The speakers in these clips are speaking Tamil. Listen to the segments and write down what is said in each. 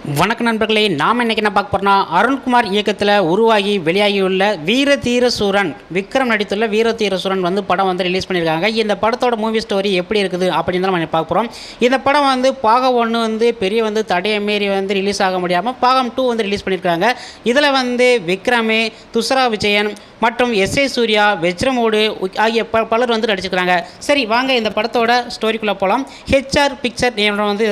வணக்க நண்பர்களே, நாம் இன்றைக்கி என்ன பார்க்க போகிறோம்னா, அருண்குமார் இயக்கத்தில் உருவாகி வெளியாகியுள்ள வீரதீர சூரன், விக்ரம் நடித்துள்ள வீரதீர சூரன் படம் ரிலீஸ் பண்ணியிருக்காங்க. இந்த படத்தோட மூவி ஸ்டோரி எப்படி இருக்குது அப்படின்னு தான் நம்ம பார்க்க போகிறோம். இந்த படம் பாகம் 1 பெரிய தடையை மீறி ரிலீஸ் ஆக முடியாமல் பாகம் 2 ரிலீஸ் பண்ணியிருக்காங்க. இதில் விக்ரமே, துஷரா விஜயன் மற்றும் எஸ்ஏ சூர்யா, வெஜ்ரமோடு ஆகிய பலர் நடிச்சிருக்காங்க. சரி வாங்க இந்த படத்தோட ஸ்டோரிக்குள்ளே போகலாம். ஹெச்ஆர் பிக்சர்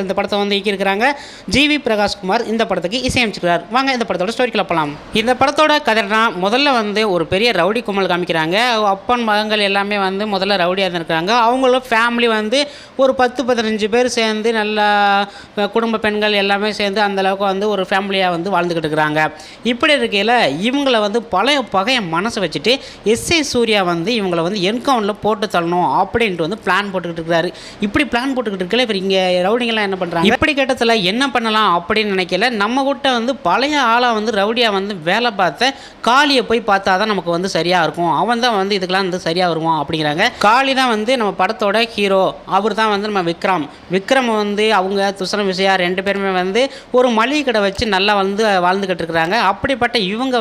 இந்த படத்தை இயக்கியிருக்கிறாங்க. ஜிவி பிரகாஷ் குமார் இந்த படத்துக்கு இசையமைச்சிருக்கார். வாங்க இந்த படத்தோட ஸ்டோரிக்குள்ள போகலாம். இந்த படத்தோட கதைனா முதல்ல ஒரு பெரிய ரவுடி கும்பல் காமிக்கிறாங்க. அப்பன் மகங்கள் எல்லாமே முதல்ல ரவுடியாக தான் இருக்கிறாங்க. அவங்களோட ஃபேமிலி ஒரு 10-15 பேர் சேர்ந்து நல்லா குடும்ப பெண்கள் எல்லாமே சேர்ந்து அந்தளவுக்கு ஒரு ஃபேமிலியாக வாழ்ந்துக்கிட்டு இருக்கிறாங்க. இப்படி இருக்கையில் இவங்களை பழைய பகைய மனசை வச்சுட்டு எஸ்ஏ சூர்யா இவங்களை என்கவுண்டில் போட்டு தள்ளணும் அப்படின்ட்டு பிளான் போட்டுக்கிட்டு இருக்கிறாரு. இப்படி பிளான் போட்டுக்கிட்டு இருக்கல இவர் இங்கே ரவுடிங்கெல்லாம் என்ன பண்ணுறாங்க, இப்படி கட்டத்தில் என்ன பண்ணலாம் அப்படின்னு நினைக்கல. நம்ம கிட்ட பழைய ஆளாக ரவுடியாக வேலை பார்த்த காளியை போய் பார்த்தா தான் நமக்கு சரியாக இருக்கும். அவன் தான் இதுக்கெல்லாம் சரியாக வருவான் அப்படிங்கிறாங்க. காளி தான் நம்ம படத்தோட ஹீரோ. அவர் தான் நம்ம விக்ரம் அவங்க துஷர விஜயா 2 பேருமே ஒரு மளிகை கடை வச்சு நல்லா வாழ்ந்துக்கிட்டு இருக்கிறாங்க. அப்படிப்பட்ட இவங்க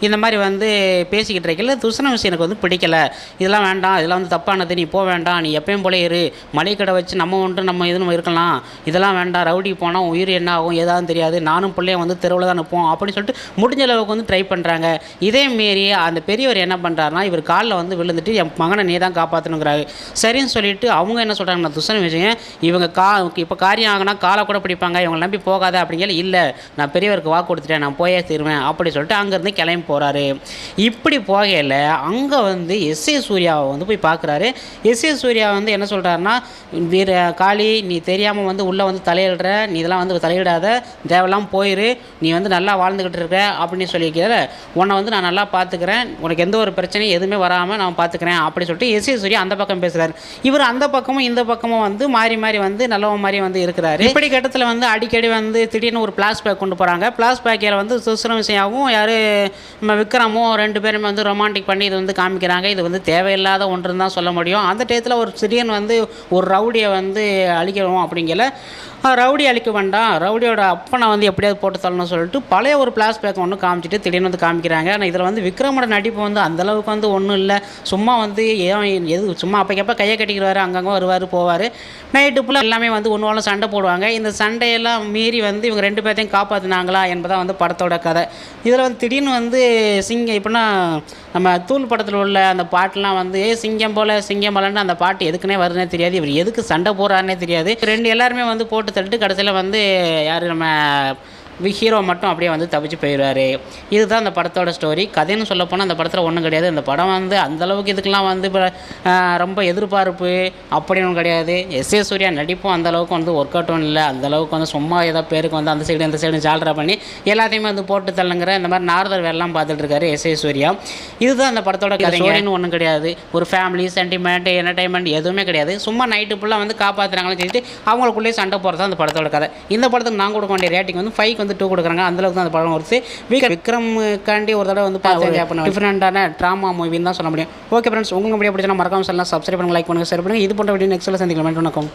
இந்த மாதிரி பேசிக்கிட்டு இருக்கல. துஷர விஜய் எனக்கு பிடிக்கல, இதெல்லாம் வேண்டாம், இதெல்லாம் தப்பானது, நீ போக வேண்டாம், நீ எப்பயும் போல இரு, மளிகை கடை வச்சு நம்ம இதுன்னு இருக்கலாம், இதெல்லாம் வேண்டாம், ரவுடிக்கு போனால் உயிர் என்ன ஆகும் ஏதாவது தெரியாது, நானும் பிள்ளைய தெருவில் தான் நிற்போம் அப்படின்னு சொல்லிட்டு முடிஞ்ச அளவுக்கு ட்ரை பண்ணுறாங்க. இதேமாரி அந்த பெரியவர் என்ன பண்ணுறாருனா, இவர் காலில் விழுந்துட்டு என் மகனை நீ தான் காப்பாற்றணுங்கிறாரு. சரின்னு சொல்லிட்டு அவங்க என்ன சொல்கிறாங்கன்னா, துஷர விஷயம் இவங்க இப்போ காரியம் ஆகினா காலை கூட பிடிப்பாங்க, இவங்களை நம்பி போகாத அப்படிங்கிற. இல்லை, நான் பெரியவருக்கு வாக்கு கொடுத்துட்டேன், நான் போயே தருவேன் அப்படி சொல்லிட்டு அங்கேருந்து கிளம்பி போகிறாரு. இப்படி போகையில் அங்கே எஸ்ஏ சூர்யாவை போய் பார்க்குறாரு. எஸ்ஏ சூர்யா என்ன சொல்கிறாருன்னா, வீர காளி நீ தெரியாமல் உள்ளே தலையிடுற, நீ இதெல்லாம் தலையிடாத, தேவையெல்லாம் போயிரு, நீ நல்லா வாழ்ந்துக்கிட்டு இருக்க அப்படின்னு சொல்லியிருக்கிற, உன்னை நான் நல்லா பார்த்துக்கிறேன், உனக்கு எந்த ஒரு பிரச்சனையும் எதுவுமே வராமல் நான் பார்த்துக்கிறேன் அப்படி சொல்லிட்டு எஸ்ஏ சூர்யா அந்த பக்கம் பேசுகிறார். இவர் அந்த பக்கமும் இந்த பக்கமும் மாறி மாறி நல்லவ மாதிரி இருக்கிறாரு. இப்படி கட்டத்தில் அடிக்கடி திடீர்னு ஒரு பிளாஸ்பேக் கொண்டு போகிறாங்க. பிளாஸ்பேக்கில் துஷர விஜயாவும் யார் நம்ம விக்ரமும் 2 பேருமே ரொமான்டிக் பண்ணி இது காமிக்கிறாங்க. இது தேவையில்லாத ஒன்றுன்னு தான் சொல்ல முடியும். அந்த டயத்தில் ஒரு திடீர்னு ஒரு ரவுடியை அழிக்கணும் அப்படிங்கல. ரவுடி அழிக்க வேண்டாம், ரவுடியோட அப்பனை எப்படியாவது போட்டு தள்ளணும்னு சொல்லிட்டு பழைய ஒரு பிளாஸ்பேக் ஒன்று காமிச்சிட்டு திடீர்னு காமிக்கிறாங்க. ஆனால் இதில் விக்ரமோட நடிப்பு அந்தளவுக்கு ஒன்றும் இல்லை. சும்மா எது சும்மா அப்பக்கப்போ கையை கட்டிக்கிறாரு, அங்கங்கே வருவார் போவார். நைட்டு ஃபுல்லாக எல்லாமே ஒன்று சண்டை போடுவாங்க. இந்த சண்டையெல்லாம் மீறி இவங்க 2 பேர்த்தையும் காப்பாற்றினாங்களா என்பதான் படத்தோட கதை. இதில் திடீர்னு சிங்கம் இப்படின்னா நம்ம தூள் படத்தில் உள்ள அந்த பாட்டெலாம் சிங்கம் போல் சிங்கம் போலன்னு அந்த பாட்டு எதுக்குன்னே வருதுன்னே தெரியாது, இவர் எதுக்கு சண்டை போடுறாருன்னே தெரியாது. 2 எல்லாருமே போட்டு தள்ளிட்டு கடைசியில் யார் நம்ம ஹீரோ மட்டும் அப்படியே தப்பிச்சு போயிடுவார். இதுதான் அந்த படத்தோட ஸ்டோரி. கதைன்னு சொல்லப்போனால் அந்த படத்தில் ஒன்றும் கிடையாது. அந்த படம் அந்தளவுக்கு இதுக்கெலாம் இப்போ ரொம்ப எதிர்பார்ப்பு அப்படின்னு கிடையாது. எஸ்ஏ சூர்யா நடிப்பும் அந்தளவுக்கு ஒர்க் அவுட்டும் இல்லை. அந்தளவுக்கு சும்மா ஏதோ பேருக்கு அந்த சைடு இந்த சைடு ஜால்ரா பண்ணி எல்லாத்தையுமே போட்டு தள்ளுங்கிற இந்த மாதிரி நார்தர் வேலைலாம் பார்த்துட்டு இருக்காரு எஸ்ஏ சூர்யா. இதுதான் அந்த படத்தோட கதைன்னு ஒன்றும் கிடையாது. ஒரு ஃபேமிலி சென்டிமெண்ட் என்டர்டைன்மெண்ட் எதுவுமே கிடையாது. சும்மா நைட்டு ஃபுல்லாக காப்பாற்றுறாங்கன்னு சொல்லிட்டு அவங்களுக்குள்ளேயே சண்டை போகிறது அந்த படத்தோட கதை. இந்த படத்துக்கு நான் கொடுக்க வேண்டிய ரேட்டிங் 5 2 கொடுக்குறாங்க. அந்தளவுக்கு தான் அந்த படம் வருது. விக்ரமுக்காண்டி ஒரு தடவை பார்த்து டிஃப்ரெண்டான ட்ராமா மூவின்னு தான் சொல்ல முடியும். ஓகே ஃப்ரெண்ட்ஸ், உங்களுக்கு வீடியோ பிடிச்சா மறக்காம சொல்லலாம், சப்ஸ்கிரைப் பண்ணுங்கள், லைக் பண்ணுங்கள், ஷேர் பண்ணுங்கள். இது போன்ற வீடியோ நெக்ஸ்ட்டில் சந்திக்கலாம். வணக்கம்.